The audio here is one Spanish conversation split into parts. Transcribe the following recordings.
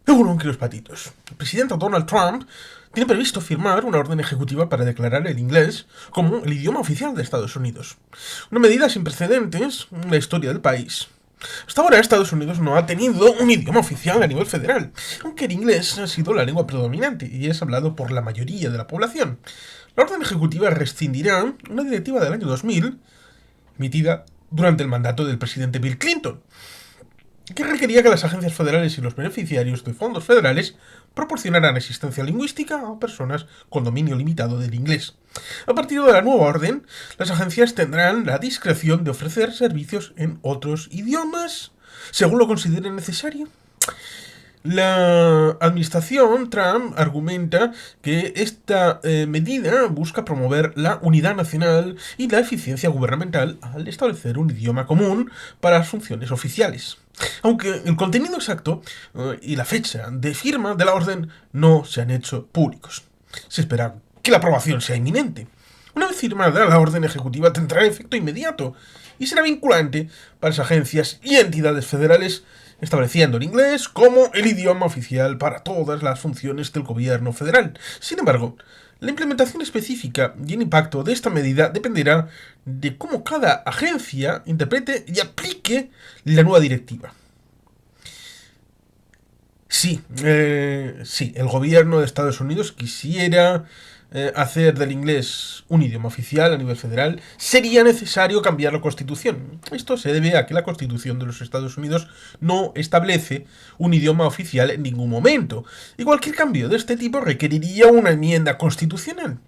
Seguro que los patitos. El presidente Donald Trump tiene previsto firmar una orden ejecutiva para declarar el inglés como el idioma oficial de Estados Unidos. Una medida sin precedentes en la historia del país. Hasta ahora Estados Unidos no ha tenido un idioma oficial a nivel federal, aunque el inglés ha sido la lengua predominante y es hablado por la mayoría de la población. La orden ejecutiva rescindirá una directiva del año 2000, emitida durante el mandato del presidente Bill Clinton, que requería que las agencias federales y los beneficiarios de fondos federales proporcionaran asistencia lingüística a personas con dominio limitado del inglés. A partir de la nueva orden, las agencias tendrán la discreción de ofrecer servicios en otros idiomas, según lo consideren necesario. La administración Trump argumenta que esta medida busca promover la unidad nacional y la eficiencia gubernamental al establecer un idioma común para las funciones oficiales. Aunque el contenido exacto y la fecha de firma de la orden no se han hecho públicos. Se espera que la aprobación sea inminente. Una vez firmada, la orden ejecutiva tendrá efecto inmediato y será vinculante para las agencias y entidades federales, estableciendo el inglés como el idioma oficial para todas las funciones del gobierno federal. Sin embargo, la implementación específica y el impacto de esta medida dependerá de cómo cada agencia interprete y aplique la nueva directiva. Sí, el gobierno de Estados Unidos quisiera hacer del inglés un idioma oficial a nivel federal, sería necesario cambiar la Constitución. Esto se debe a que la Constitución de los Estados Unidos no establece un idioma oficial en ningún momento, y cualquier cambio de este tipo requeriría una enmienda constitucional.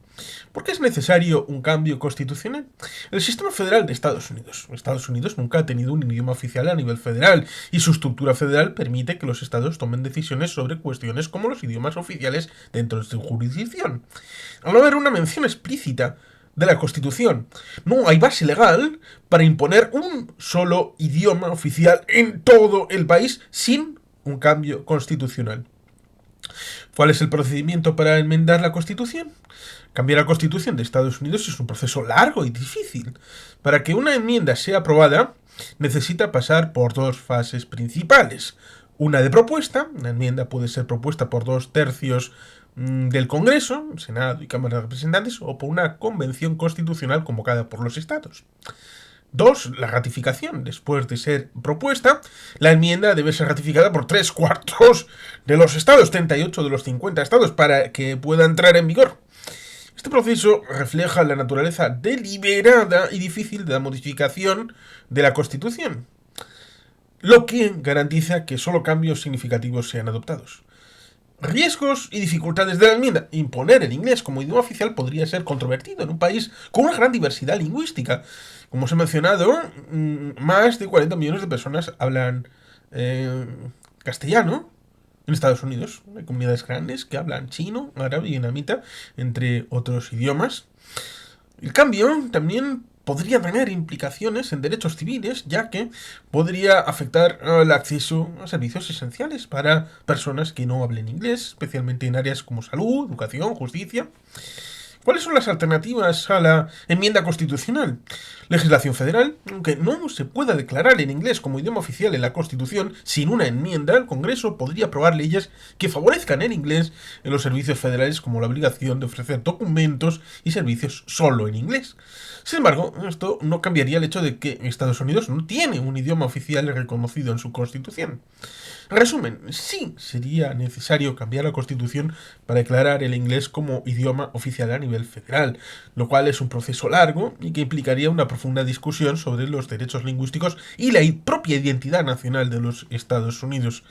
¿Por qué es necesario un cambio constitucional? El sistema federal de Estados Unidos. Estados Unidos nunca ha tenido un idioma oficial a nivel federal y su estructura federal permite que los estados tomen decisiones sobre cuestiones como los idiomas oficiales dentro de su jurisdicción. Al no haber una mención explícita de la Constitución, no hay base legal para imponer un solo idioma oficial en todo el país sin un cambio constitucional. ¿Cuál es el procedimiento para enmendar la Constitución? Cambiar la Constitución de Estados Unidos es un proceso largo y difícil. Para que una enmienda sea aprobada, necesita pasar por dos fases principales. Una de propuesta, una enmienda puede ser propuesta por 2/3 del Congreso, Senado y Cámara de Representantes, o por una convención constitucional convocada por los estados. 2. La ratificación. Después de ser propuesta, la enmienda debe ser ratificada por 3/4 de los estados, 38 de los 50 estados, para que pueda entrar en vigor. Este proceso refleja la naturaleza deliberada y difícil de la modificación de la Constitución, lo que garantiza que solo cambios significativos sean adoptados. Riesgos y dificultades de la enmienda. Imponer el inglés como idioma oficial podría ser controvertido en un país con una gran diversidad lingüística. Como os he mencionado, más de 40 millones de personas hablan castellano en Estados Unidos. Hay comunidades grandes que hablan chino, árabe y vietnamita, entre otros idiomas. El cambio también podría tener implicaciones en derechos civiles, ya que podría afectar el acceso a servicios esenciales para personas que no hablen inglés, especialmente en áreas como salud, educación, justicia. ¿Cuáles son las alternativas a la enmienda constitucional? Legislación federal. Aunque no se pueda declarar el inglés como idioma oficial en la Constitución, sin una enmienda, el Congreso podría aprobar leyes que favorezcan el inglés en los servicios federales, como la obligación de ofrecer documentos y servicios solo en inglés. Sin embargo, esto no cambiaría el hecho de que Estados Unidos no tiene un idioma oficial reconocido en su Constitución. Resumen, sí sería necesario cambiar la Constitución para declarar el inglés como idioma oficial a nivel federal, lo cual es un proceso largo y que implicaría una profunda discusión sobre los derechos lingüísticos y la propia identidad nacional de los Estados Unidos.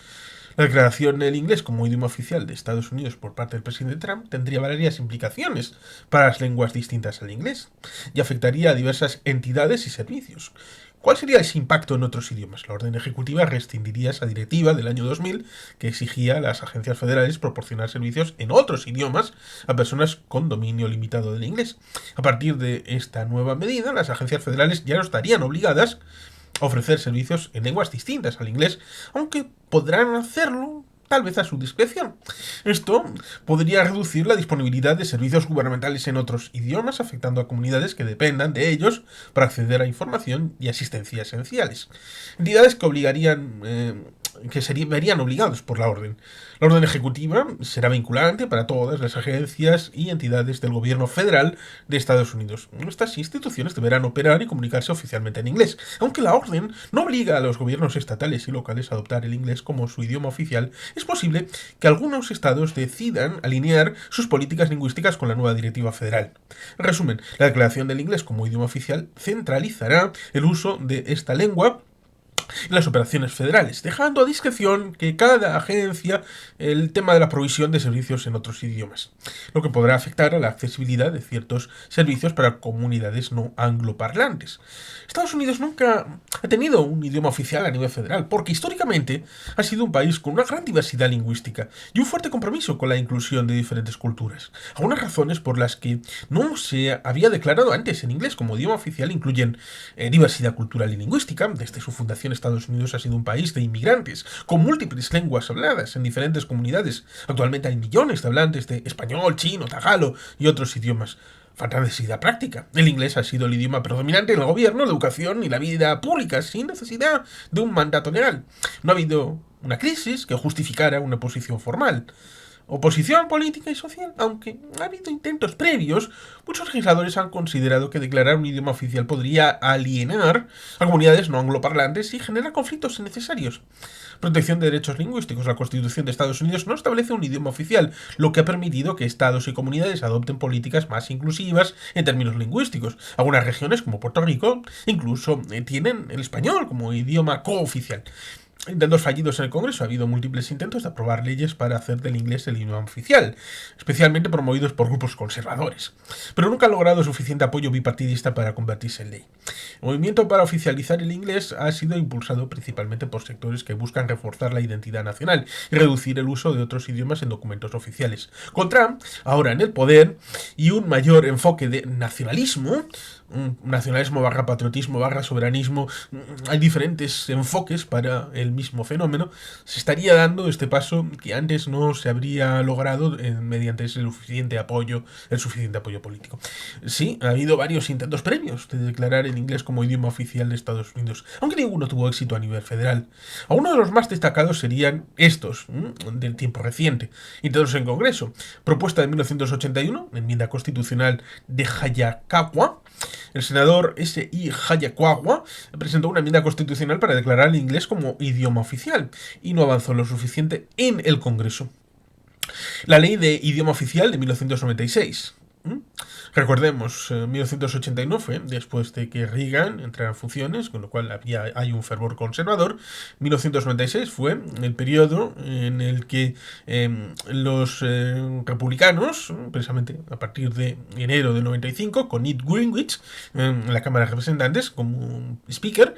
La declaración del inglés como idioma oficial de Estados Unidos por parte del presidente Trump tendría varias implicaciones para las lenguas distintas al inglés y afectaría a diversas entidades y servicios. ¿Cuál sería ese impacto en otros idiomas? La orden ejecutiva rescindiría esa directiva del año 2000 que exigía a las agencias federales proporcionar servicios en otros idiomas a personas con dominio limitado del inglés. A partir de esta nueva medida, las agencias federales ya no estarían obligadas a ofrecer servicios en lenguas distintas al inglés, aunque podrán hacerlo tal vez a su discreción. Esto podría reducir la disponibilidad de servicios gubernamentales en otros idiomas, afectando a comunidades que dependan de ellos para acceder a información y asistencia esenciales. Entidades que obligarían que verían obligados por la orden. La orden ejecutiva será vinculante para todas las agencias y entidades del gobierno federal de Estados Unidos. Estas instituciones deberán operar y comunicarse oficialmente en inglés, aunque la orden no obliga a los gobiernos estatales y locales a adoptar el inglés como su idioma oficial. Es posible que algunos estados decidan alinear sus políticas lingüísticas con la nueva directiva federal. En resumen, la declaración del inglés como idioma oficial centralizará el uso de esta lengua en las operaciones federales, dejando a discreción que cada agencia el tema de la provisión de servicios en otros idiomas, lo que podrá afectar a la accesibilidad de ciertos servicios para comunidades no angloparlantes. Estados Unidos nunca ha tenido un idioma oficial a nivel federal, porque históricamente ha sido un país con una gran diversidad lingüística y un fuerte compromiso con la inclusión de diferentes culturas. Algunas razones por las que no se había declarado antes en inglés como idioma oficial incluyen diversidad cultural y lingüística. Desde su fundación, Estados Unidos ha sido un país de inmigrantes, con múltiples lenguas habladas en diferentes comunidades. Actualmente hay millones de hablantes de español, chino, tagalo y otros idiomas. Falta necesidad práctica. El inglés ha sido el idioma predominante en el gobierno, la educación y la vida pública, sin necesidad de un mandato legal. No ha habido una crisis que justificara una posición formal. Oposición política y social. Aunque ha habido intentos previos, muchos legisladores han considerado que declarar un idioma oficial podría alienar a comunidades no angloparlantes y generar conflictos innecesarios. Protección de derechos lingüísticos. La Constitución de Estados Unidos no establece un idioma oficial, lo que ha permitido que estados y comunidades adopten políticas más inclusivas en términos lingüísticos. Algunas regiones, como Puerto Rico, incluso tienen el español como idioma cooficial. Intentos fallidos en el Congreso. Ha habido múltiples intentos de aprobar leyes para hacer del inglés el idioma oficial, especialmente promovidos por grupos conservadores, pero nunca han logrado suficiente apoyo bipartidista para convertirse en ley. El movimiento para oficializar el inglés ha sido impulsado principalmente por sectores que buscan reforzar la identidad nacional y reducir el uso de otros idiomas en documentos oficiales. Con Trump ahora en el poder y un mayor enfoque de nacionalismo, nacionalismo barra patriotismo barra soberanismo, hay diferentes enfoques para el mismo fenómeno. Se estaría dando este paso que antes no se habría logrado mediante el suficiente apoyo político. Sí, ha habido varios intentos previos de declarar el inglés como idioma oficial de Estados Unidos, aunque ninguno tuvo éxito a nivel federal. Algunos de los más destacados serían estos, del tiempo reciente. Intentos en Congreso. Propuesta de 1981, enmienda constitucional de Hayakawa. El senador S.I. Hayakawa presentó una enmienda constitucional para declarar el inglés como idioma oficial y no avanzó lo suficiente en el Congreso. La ley de idioma oficial de 1996. Recordemos, 1989 fue después de que Reagan entrara en funciones, con lo cual hay un fervor conservador. 1996 fue el periodo en el que los republicanos, precisamente a partir de enero del 95, con Newt Gingrich en la Cámara de Representantes como speaker,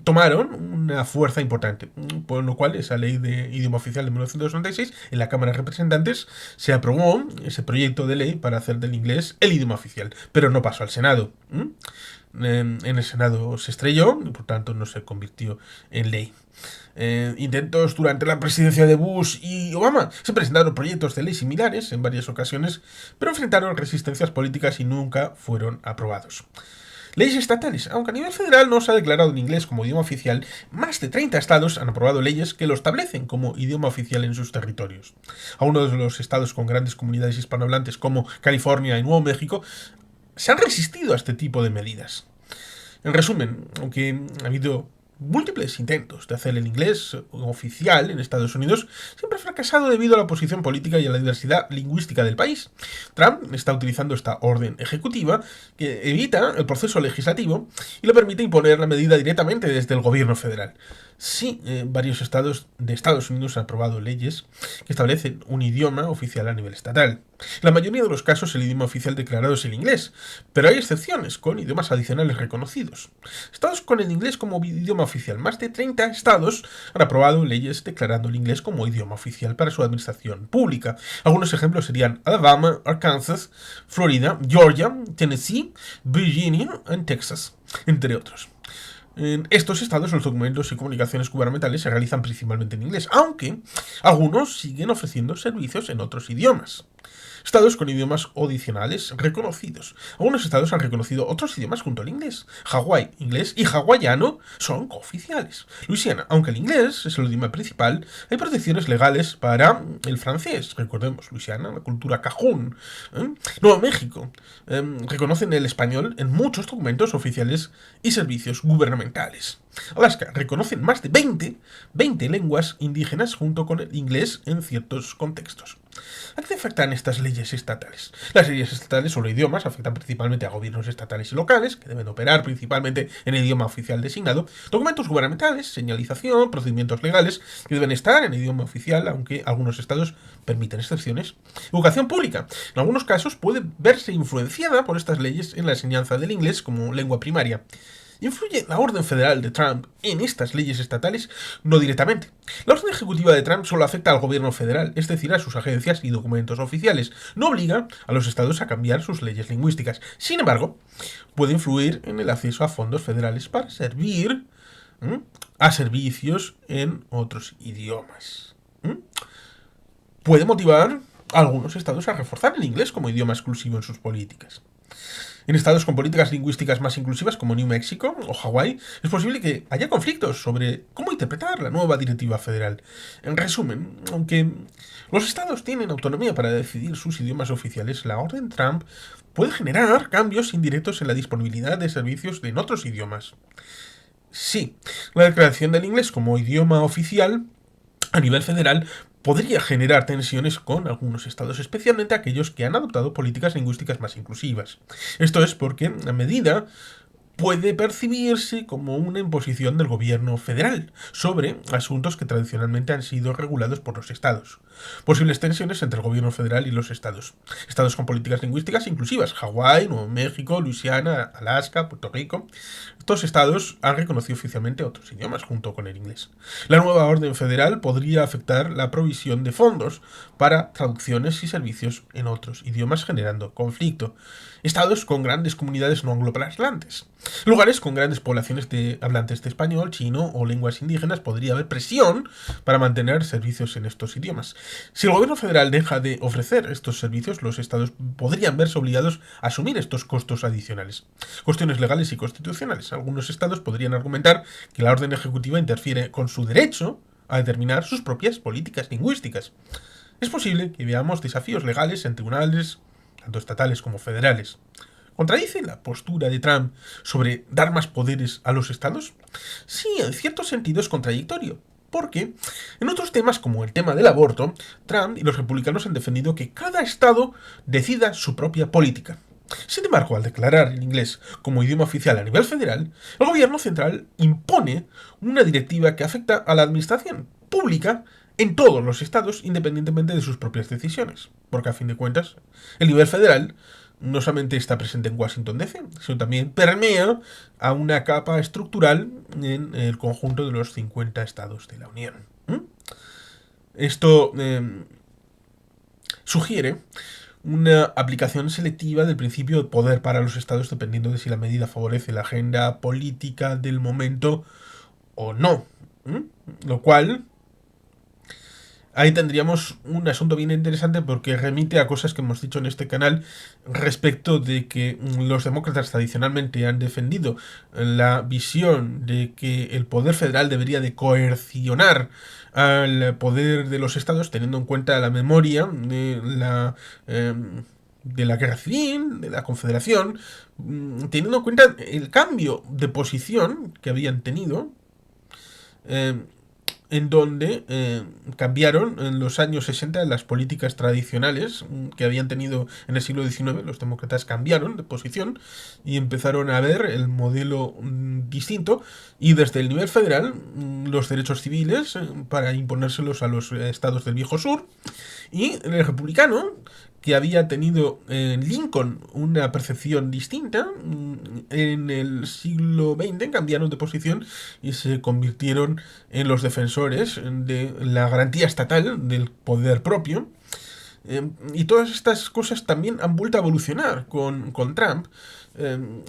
tomaron una fuerza importante, por lo cual esa ley de idioma oficial de 1996 en la Cámara de Representantes se aprobó ese proyecto de ley para hacer del inglés el idioma oficial, pero no pasó al Senado. En el Senado se estrelló y por tanto no se convirtió en ley. Intentos durante la presidencia de Bush y Obama. Se presentaron proyectos de ley similares en varias ocasiones, pero enfrentaron resistencias políticas y nunca fueron aprobados. Leyes estatales. Aunque a nivel federal no se ha declarado el inglés como idioma oficial, más de 30 estados han aprobado leyes que lo establecen como idioma oficial en sus territorios. Algunos de los estados con grandes comunidades hispanohablantes como California y Nuevo México se han resistido a este tipo de medidas. En resumen, aunque ha habido múltiples intentos de hacer el inglés oficial en Estados Unidos, siempre ha fracasado debido a la oposición política y a la diversidad lingüística del país. Trump está utilizando esta orden ejecutiva que evita el proceso legislativo y le permite imponer la medida directamente desde el gobierno federal. Sí, varios estados de Estados Unidos han aprobado leyes que establecen un idioma oficial a nivel estatal. En la mayoría de los casos el idioma oficial declarado es el inglés, pero hay excepciones con idiomas adicionales reconocidos. Estados con el inglés como idioma oficial. Más de 30 estados han aprobado leyes declarando el inglés como idioma oficial para su administración pública. Algunos ejemplos serían Alabama, Arkansas, Florida, Georgia, Tennessee, Virginia y Texas, entre otros. En estos estados los documentos y comunicaciones gubernamentales se realizan principalmente en inglés, aunque algunos siguen ofreciendo servicios en otros idiomas. Estados con idiomas adicionales reconocidos. Algunos estados han reconocido otros idiomas junto al inglés. Hawái, inglés y hawaiano son cooficiales. Luisiana, aunque el inglés es el idioma principal, hay protecciones legales para el francés. Recordemos, Luisiana, la cultura cajún. Nuevo México reconocen el español en muchos documentos oficiales y servicios gubernamentales. Alaska reconocen más de 20 lenguas indígenas junto con el inglés en ciertos contextos. ¿A qué afectan estas leyes estatales? Las leyes estatales sobre idiomas afectan principalmente a gobiernos estatales y locales, que deben operar principalmente en el idioma oficial designado, documentos gubernamentales, señalización, procedimientos legales, que deben estar en idioma oficial, aunque algunos estados permiten excepciones. Educación pública. En algunos casos puede verse influenciada por estas leyes en la enseñanza del inglés como lengua primaria. ¿Influye la orden federal de Trump en estas leyes estatales? No directamente. La orden ejecutiva de Trump solo afecta al gobierno federal, es decir, a sus agencias y documentos oficiales. No obliga a los estados a cambiar sus leyes lingüísticas. Sin embargo, puede influir en el acceso a fondos federales para servir a servicios en otros idiomas. Puede motivar a algunos estados a reforzar el inglés como idioma exclusivo en sus políticas. En estados con políticas lingüísticas más inclusivas como New Mexico o Hawái, es posible que haya conflictos sobre cómo interpretar la nueva directiva federal. En resumen, aunque los estados tienen autonomía para decidir sus idiomas oficiales, la orden Trump puede generar cambios indirectos en la disponibilidad de servicios en otros idiomas. Sí, la declaración del inglés como idioma oficial a nivel federal podría generar tensiones con algunos estados, especialmente aquellos que han adoptado políticas lingüísticas más inclusivas. Esto es porque, a medida, puede percibirse como una imposición del gobierno federal sobre asuntos que tradicionalmente han sido regulados por los estados. Posibles tensiones entre el gobierno federal y los estados. Estados con políticas lingüísticas inclusivas: Hawái, Nuevo México, Luisiana, Alaska, Puerto Rico. Estos estados han reconocido oficialmente otros idiomas junto con el inglés. La nueva orden federal podría afectar la provisión de fondos para traducciones y servicios en otros idiomas, generando conflicto. Estados con grandes comunidades no angloparlantes. Lugares con grandes poblaciones de hablantes de español, chino o lenguas indígenas, podría haber presión para mantener servicios en estos idiomas. Si el gobierno federal deja de ofrecer estos servicios, los estados podrían verse obligados a asumir estos costos adicionales. Cuestiones legales y constitucionales. Algunos estados podrían argumentar que la orden ejecutiva interfiere con su derecho a determinar sus propias políticas lingüísticas. Es posible que veamos desafíos legales en tribunales, tanto estatales como federales. ¿Contradice la postura de Trump sobre dar más poderes a los estados? Sí, en cierto sentido es contradictorio, porque en otros temas como el tema del aborto, Trump y los republicanos han defendido que cada estado decida su propia política. Sin embargo, al declarar el inglés como idioma oficial a nivel federal, el gobierno central impone una directiva que afecta a la administración pública en todos los estados, independientemente de sus propias decisiones. Porque a fin de cuentas, el nivel federal no solamente está presente en Washington DC, sino también permea a una capa estructural en el conjunto de los 50 estados de la Unión. Esto sugiere una aplicación selectiva del principio de poder para los estados dependiendo de si la medida favorece la agenda política del momento o no. Lo cual, ahí tendríamos un asunto bien interesante porque remite a cosas que hemos dicho en este canal respecto de que los demócratas tradicionalmente han defendido la visión de que el poder federal debería de coercionar al poder de los estados, teniendo en cuenta la memoria de la guerra civil, de la confederación, teniendo en cuenta el cambio de posición que habían tenido, en donde cambiaron en los años 60 las políticas tradicionales que habían tenido en el siglo XIX. Los demócratas cambiaron de posición y empezaron a ver el modelo distinto, y desde el nivel federal los derechos civiles para imponérselos a los estados del viejo sur, y el republicano, que había tenido Lincoln una percepción distinta, en el siglo XX cambiaron de posición y se convirtieron en los defensores de la garantía estatal del poder propio. Y todas estas cosas también han vuelto a evolucionar con Trump,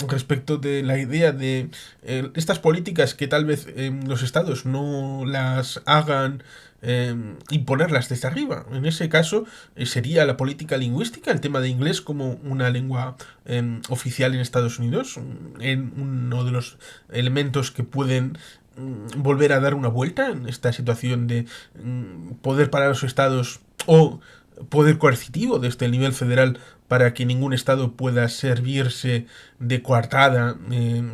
respecto de la idea de estas políticas que tal vez los estados no las hagan imponerlas desde arriba. En ese caso sería la política lingüística, el tema de inglés como una lengua oficial en Estados Unidos, en uno de los elementos que pueden volver a dar una vuelta en esta situación de poder para los estados o poder coercitivo desde el nivel federal para que ningún estado pueda servirse de coartada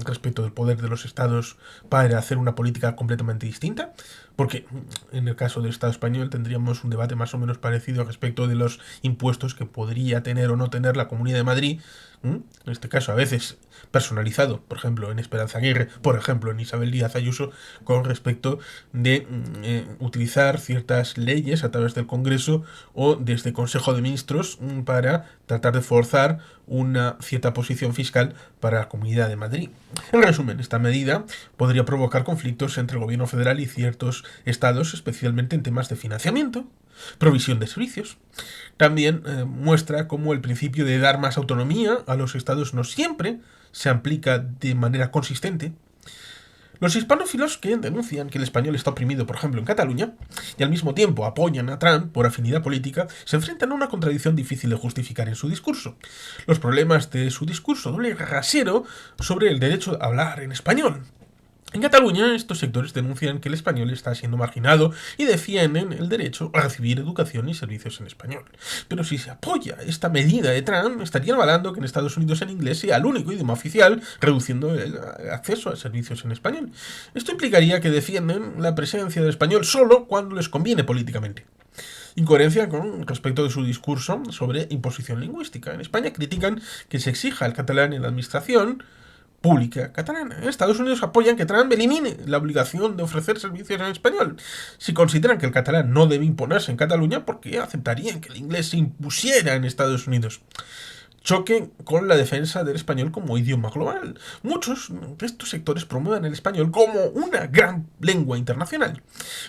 respecto del poder de los estados para hacer una política completamente distinta, porque en el caso del Estado español tendríamos un debate más o menos parecido respecto de los impuestos que podría tener o no tener la Comunidad de Madrid, en este caso a veces personalizado, por ejemplo en Esperanza Aguirre, por ejemplo en Isabel Díaz Ayuso, con respecto de utilizar ciertas leyes a través del Congreso o desde Consejo de Ministros para tratar de forzar una cierta posición fiscal para la Comunidad de Madrid. En resumen, esta medida podría provocar conflictos entre el gobierno federal y ciertos estados, especialmente en temas de financiamiento, provisión de servicios. También muestra cómo el principio de dar más autonomía a los estados no siempre se aplica de manera consistente. Los hispanófilos que denuncian que el español está oprimido, por ejemplo, en Cataluña, y al mismo tiempo apoyan a Trump por afinidad política, se enfrentan a una contradicción difícil de justificar en su discurso. Los problemas de su discurso doble rasero sobre el derecho a hablar en español. En Cataluña, estos sectores denuncian que el español está siendo marginado y defienden el derecho a recibir educación y servicios en español. Pero si se apoya esta medida de Trump, estaría avalando que en Estados Unidos el inglés sea el único idioma oficial, reduciendo el acceso a servicios en español. Esto implicaría que defienden la presencia del español solo cuando les conviene políticamente. Incoherencia con respecto de su discurso sobre imposición lingüística. En España critican que se exija el catalán en la administración pública catalana. En Estados Unidos apoyan que Trump elimine la obligación de ofrecer servicios en español. Si consideran que el catalán no debe imponerse en Cataluña, ¿por qué aceptarían que el inglés se impusiera en Estados Unidos? Choque con la defensa del español como idioma global. Muchos de estos sectores promueven el español como una gran lengua internacional.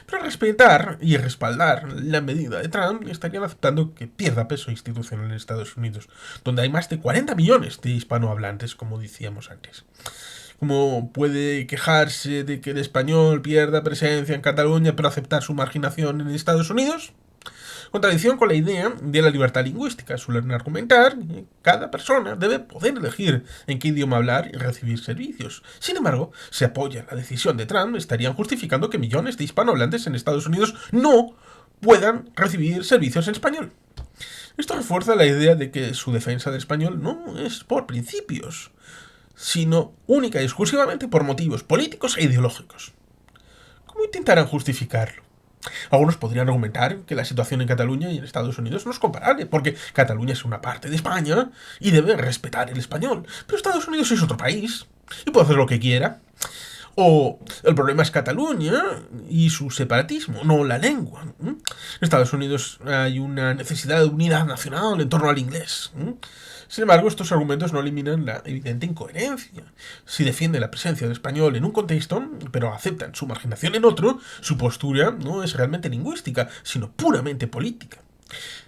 Pero respetar y respaldar la medida de Trump estarían aceptando que pierda peso institucional en Estados Unidos, donde hay más de 40 millones de hispanohablantes, como decíamos antes. ¿Cómo puede quejarse de que el español pierda presencia en Cataluña pero aceptar su marginación en Estados Unidos? Contradicción con la idea de la libertad lingüística. Suelen argumentar que cada persona debe poder elegir en qué idioma hablar y recibir servicios. Sin embargo, si apoyan la decisión de Trump, estarían justificando que millones de hispanohablantes en Estados Unidos no puedan recibir servicios en español. Esto refuerza la idea de que su defensa del español no es por principios, sino única y exclusivamente por motivos políticos e ideológicos. ¿Cómo intentarán justificarlo? Algunos podrían argumentar que la situación en Cataluña y en Estados Unidos no es comparable, porque Cataluña es una parte de España y debe respetar el español, pero Estados Unidos es otro país y puede hacer lo que quiera. O el problema es Cataluña y su separatismo, no la lengua. En Estados Unidos hay una necesidad de unidad nacional en torno al inglés. Sin embargo, estos argumentos no eliminan la evidente incoherencia. Si defiende la presencia del español en un contexto, pero aceptan su marginación en otro, su postura no es realmente lingüística, sino puramente política.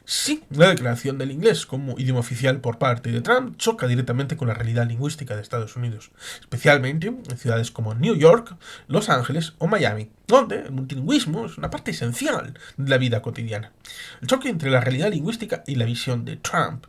Sí, la declaración del inglés como idioma oficial por parte de Trump choca directamente con la realidad lingüística de Estados Unidos, especialmente en ciudades como New York, Los Ángeles o Miami, donde el multilingüismo es una parte esencial de la vida cotidiana. El choque entre la realidad lingüística y la visión de Trump.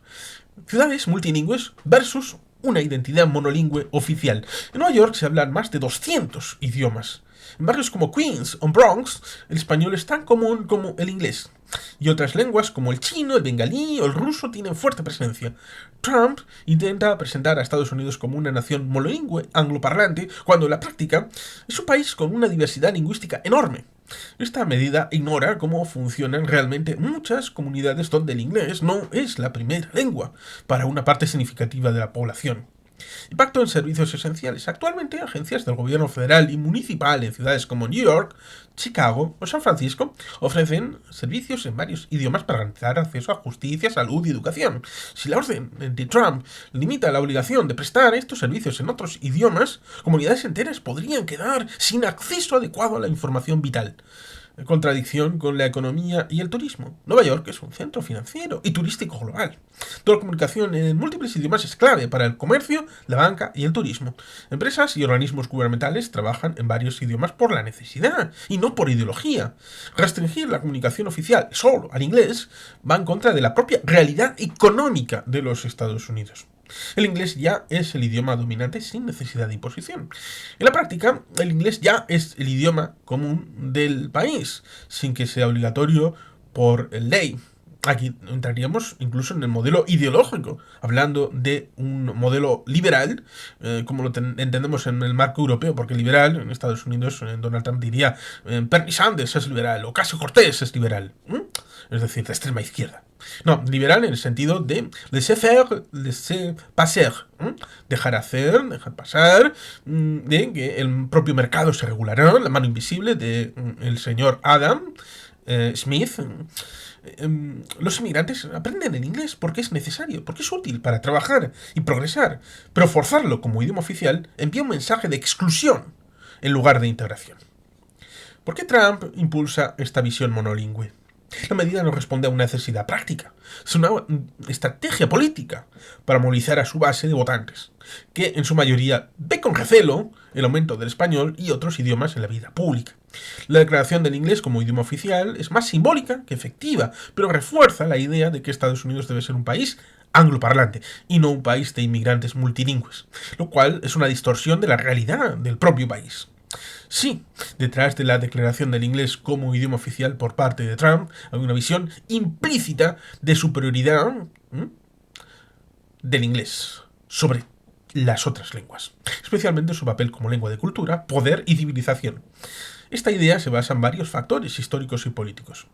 Ciudades multilingües versus una identidad monolingüe oficial. En Nueva York se hablan más de 200 idiomas. En barrios como Queens o Bronx, el español es tan común como el inglés. Y otras lenguas como el chino, el bengalí o el ruso tienen fuerte presencia. Trump intenta presentar a Estados Unidos como una nación monolingüe angloparlante, cuando en la práctica es un país con una diversidad lingüística enorme. Esta medida ignora cómo funcionan realmente muchas comunidades donde el inglés no es la primera lengua para una parte significativa de la población. Impacto en servicios esenciales. Actualmente, agencias del gobierno federal y municipal en ciudades como New York, Chicago o San Francisco ofrecen servicios en varios idiomas para garantizar acceso a justicia, salud y educación. Si la orden de Trump limita la obligación de prestar estos servicios en otros idiomas, comunidades enteras podrían quedar sin acceso adecuado a la información vital. contradicción con la economía y el turismo. Nueva York es un centro financiero y turístico global. Toda la comunicación en múltiples idiomas es clave para el comercio, la banca y el turismo. Empresas y organismos gubernamentales trabajan en varios idiomas por la necesidad y no por ideología. Restringir la comunicación oficial solo al inglés va en contra de la propia realidad económica de los Estados Unidos. El inglés ya es el idioma dominante sin necesidad de imposición. En la práctica, el inglés ya es el idioma común del país, sin que sea obligatorio por ley. Aquí entraríamos incluso en el modelo ideológico, hablando de un modelo liberal, como lo entendemos en el marco europeo, porque liberal, en Estados Unidos, Donald Trump diría Bernie Sanders es liberal, o Ocasio-Cortez es liberal, es decir, de extrema izquierda. No, liberal en el sentido de laisser faire, laisser passer, dejar hacer, dejar pasar, de que el propio mercado se regulará, la mano invisible de el señor Adam Smith. Los inmigrantes aprenden el inglés porque es necesario, porque es útil para trabajar y progresar, pero forzarlo como idioma oficial envía un mensaje de exclusión en lugar de integración. ¿Por qué Trump impulsa esta visión monolingüe? La medida no responde a una necesidad práctica, es una estrategia política para movilizar a su base de votantes, que en su mayoría ve con recelo el aumento del español y otros idiomas en la vida pública. La declaración del inglés como idioma oficial es más simbólica que efectiva, pero refuerza la idea de que Estados Unidos debe ser un país angloparlante y no un país de inmigrantes multilingües, lo cual es una distorsión de la realidad del propio país. Sí, detrás de la declaración del inglés como idioma oficial por parte de Trump hay una visión implícita de superioridad del inglés sobre las otras lenguas, especialmente su papel como lengua de cultura, poder y civilización. Esta idea se basa en varios factores históricos y políticos.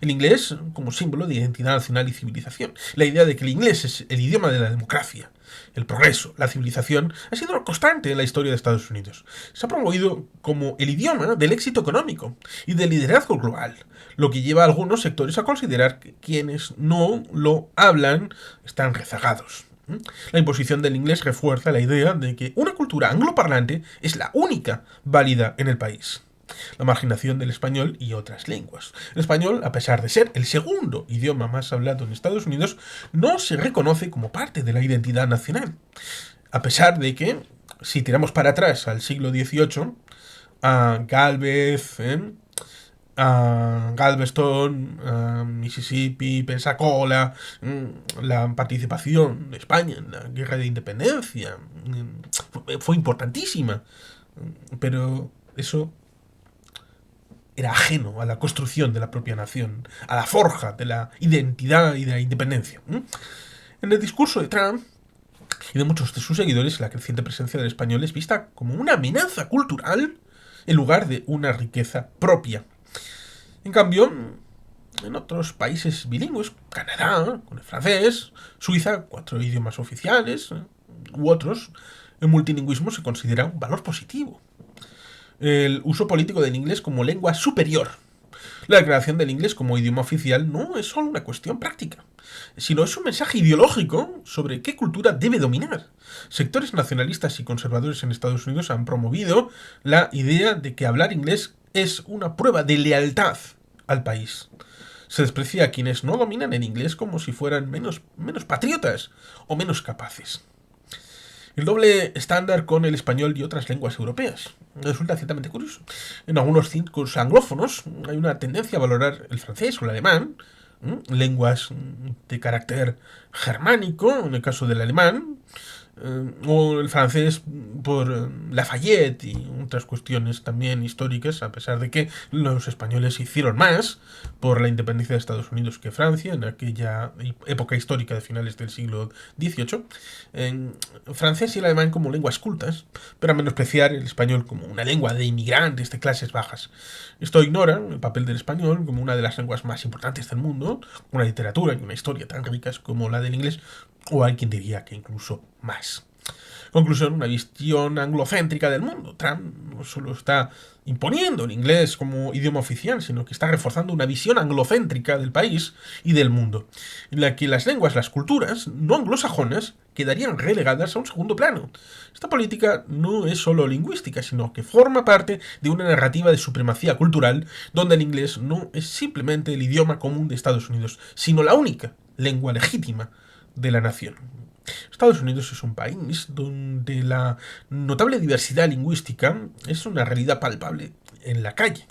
El inglés como símbolo de identidad nacional y civilización. La idea de que el inglés es el idioma de la democracia, el progreso, la civilización, ha sido una constante en la historia de Estados Unidos. Se ha promovido como el idioma del éxito económico y del liderazgo global, lo que lleva a algunos sectores a considerar que quienes no lo hablan están rezagados. La imposición del inglés refuerza la idea de que una cultura angloparlante es la única válida en el país. La marginación del español y otras lenguas. El español, a pesar de ser el segundo idioma más hablado en Estados Unidos, no se reconoce como parte de la identidad nacional. A pesar de que, si tiramos para atrás al siglo XVIII, a Galvez, a Galveston, a Mississippi, Pensacola, la participación de España en la guerra de independencia fue importantísima, pero eso era ajeno a la construcción de la propia nación, a la forja de la identidad y de la independencia. En el discurso de Trump y de muchos de sus seguidores, la creciente presencia del español es vista como una amenaza cultural en lugar de una riqueza propia. En cambio, en otros países bilingües, Canadá, con el francés, Suiza, 4 idiomas oficiales, u otros, el multilingüismo se considera un valor positivo. El uso político del inglés como lengua superior. La declaración del inglés como idioma oficial no es solo una cuestión práctica, sino es un mensaje ideológico sobre qué cultura debe dominar. Sectores nacionalistas y conservadores en Estados Unidos han promovido la idea de que hablar inglés es una prueba de lealtad al país. Se desprecia a quienes no dominan el inglés como si fueran menos patriotas o menos capaces. El doble estándar con el español y otras lenguas europeas resulta ciertamente curioso. En algunos círculos anglófonos hay una tendencia a valorar el francés o el alemán, lenguas de carácter germánico, en el caso del alemán, o el francés por Lafayette y otras cuestiones también históricas, a pesar de que los españoles hicieron más por la independencia de Estados Unidos que Francia en aquella época histórica de finales del siglo XVIII. En francés y el alemán como lenguas cultas, pero a menospreciar el español como una lengua de inmigrantes de clases bajas. Esto ignora el papel del español como una de las lenguas más importantes del mundo, una literatura y una historia tan ricas como la del inglés, o hay quien diría que incluso más. Conclusión, una visión anglocéntrica del mundo. Trump no solo está imponiendo el inglés como idioma oficial, sino que está reforzando una visión anglocéntrica del país y del mundo, en la que las lenguas, las culturas no anglosajonas quedarían relegadas a un segundo plano. Esta política no es solo lingüística, sino que forma parte de una narrativa de supremacía cultural, donde el inglés no es simplemente el idioma común de Estados Unidos, sino la única lengua legítima de la nación. Estados Unidos es un país donde la notable diversidad lingüística es una realidad palpable en la calle.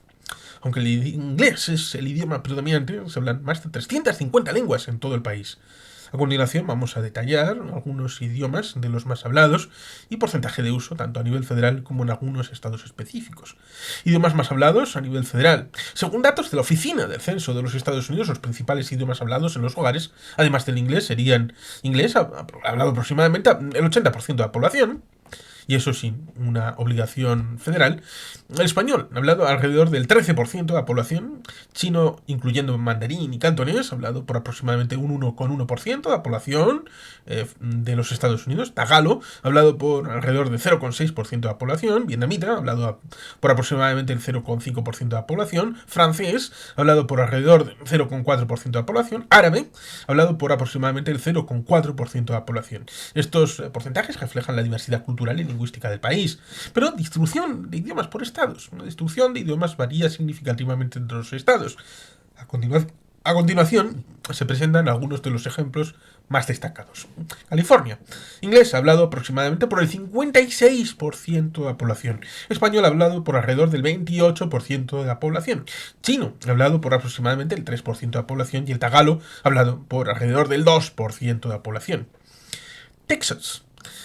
Aunque el inglés es el idioma predominante, se hablan más de 350 lenguas en todo el país. A continuación vamos a detallar algunos idiomas de los más hablados y porcentaje de uso tanto a nivel federal como en algunos estados específicos. Idiomas más hablados a nivel federal. Según datos de la Oficina del Censo de los Estados Unidos, los principales idiomas hablados en los hogares, además del inglés, serían inglés, hablado aproximadamente el 80% de la población, y eso sin una obligación federal. El español, hablado alrededor del 13% de la población. Chino, incluyendo mandarín y cantonés, hablado por aproximadamente un 1,1% de la población de los Estados Unidos. Tagalo, hablado por alrededor del 0,6% de la población. Vietnamita, hablado por aproximadamente el 0,5% de la población. Francés, hablado por alrededor del 0,4% de la población. Árabe, hablado por aproximadamente el 0,4% de la población. Estos porcentajes reflejan la diversidad cultural y lingüística del país. Pero distribución de idiomas por estados. Una distribución de idiomas varía significativamente entre los estados. A continuación se presentan algunos de los ejemplos más destacados. California. Inglés hablado aproximadamente por el 56% de la población. Español hablado por alrededor del 28% de la población. Chino hablado por aproximadamente el 3% de la población. Y el tagalo hablado por alrededor del 2% de la población. Texas.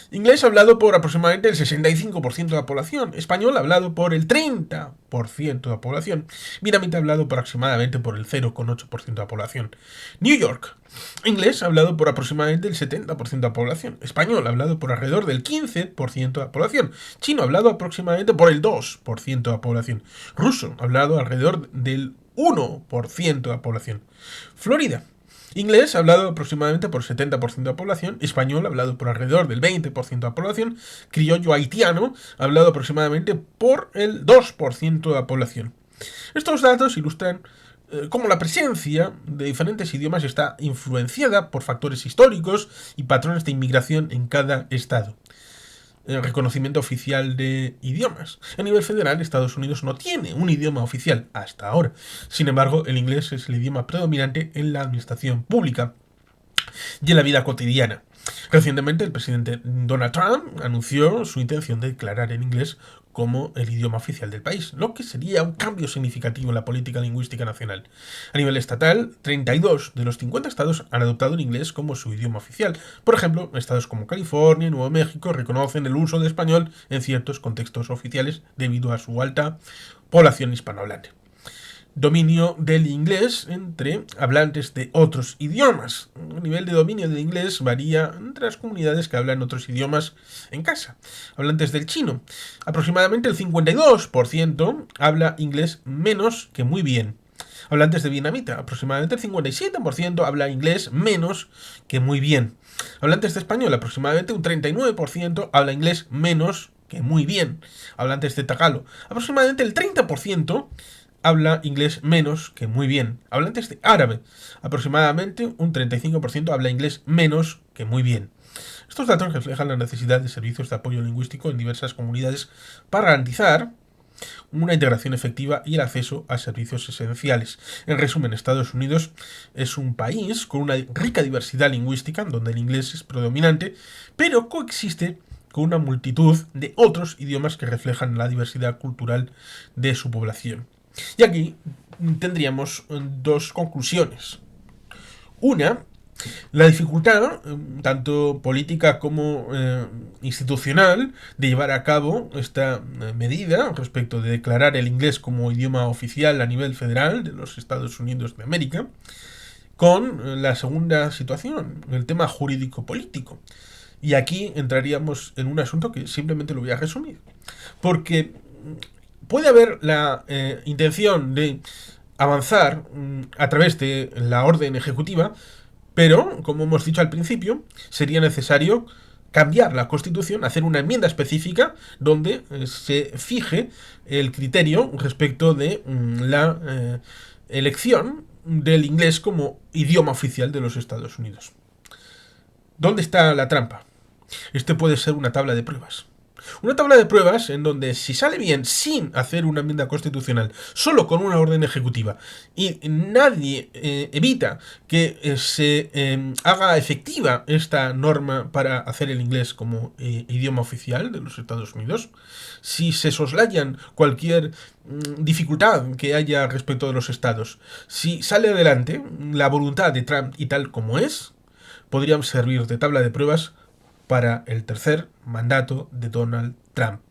Inglés hablado por aproximadamente el 65% de la población. Español hablado por el 30% de la población. Vietnamita hablado por aproximadamente por el 0,8% de la población. New York. Inglés hablado por aproximadamente el 70% de la población. Español hablado por alrededor del 15% de la población. Chino hablado aproximadamente por el 2% de la población. Ruso hablado alrededor del 1% de la población. Florida. Inglés hablado aproximadamente por 70% de la población, español hablado por alrededor del 20% de la población, criollo haitiano hablado aproximadamente por el 2% de la población. Estos datos ilustran cómo la presencia de diferentes idiomas está influenciada por factores históricos y patrones de inmigración en cada estado. El reconocimiento oficial de idiomas. A nivel federal, Estados Unidos no tiene un idioma oficial hasta ahora. Sin embargo, el inglés es el idioma predominante en la administración pública y en la vida cotidiana. Recientemente, el presidente Donald Trump anunció su intención de declarar el inglés como el idioma oficial del país, lo que sería un cambio significativo en la política lingüística nacional. A nivel estatal, 32 de los 50 estados han adoptado el inglés como su idioma oficial. Por ejemplo, estados como California y Nuevo México reconocen el uso de español en ciertos contextos oficiales debido a su alta población hispanohablante. Dominio del inglés entre hablantes de otros idiomas. El nivel de dominio del inglés varía entre las comunidades que hablan otros idiomas en casa. Hablantes del chino. Aproximadamente el 52% habla inglés menos que muy bien. Hablantes de vietnamita. Aproximadamente el 57% habla inglés menos que muy bien. Hablantes de español. Aproximadamente un 39% habla inglés menos que muy bien. Hablantes de tagalo. Aproximadamente el 30% habla inglés menos que muy bien. Hablantes de árabe, aproximadamente un 35% habla inglés menos que muy bien. Estos datos reflejan la necesidad de servicios de apoyo lingüístico en diversas comunidades para garantizar una integración efectiva y el acceso a servicios esenciales. En resumen, Estados Unidos es un país con una rica diversidad lingüística, donde el inglés es predominante, pero coexiste con una multitud de otros idiomas que reflejan la diversidad cultural de su población. Y aquí tendríamos dos conclusiones. Una, la dificultad, tanto política como institucional, de llevar a cabo esta medida respecto de declarar el inglés como idioma oficial a nivel federal de los Estados Unidos de América, con la segunda situación, el tema jurídico-político. Y aquí entraríamos en un asunto que simplemente lo voy a resumir. Porque puede haber la intención de avanzar a través de la orden ejecutiva, pero, como hemos dicho al principio, sería necesario cambiar la Constitución, hacer una enmienda específica donde se fije el criterio respecto de la elección del inglés como idioma oficial de los Estados Unidos. ¿Dónde está la trampa? Este puede ser una tabla de pruebas. Una tabla de pruebas en donde si sale bien sin hacer una enmienda constitucional, solo con una orden ejecutiva, y nadie evita que se haga efectiva esta norma para hacer el inglés como idioma oficial de los Estados Unidos, si se soslayan cualquier dificultad que haya respecto de los estados, si sale adelante la voluntad de Trump y tal como es, podrían servir de tabla de pruebas para el tercer mandato de Donald Trump,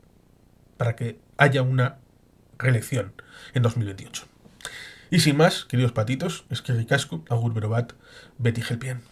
para que haya una reelección en 2028. Y sin más, queridos patitos, es que ricasco, agur berobat, beti gelpien.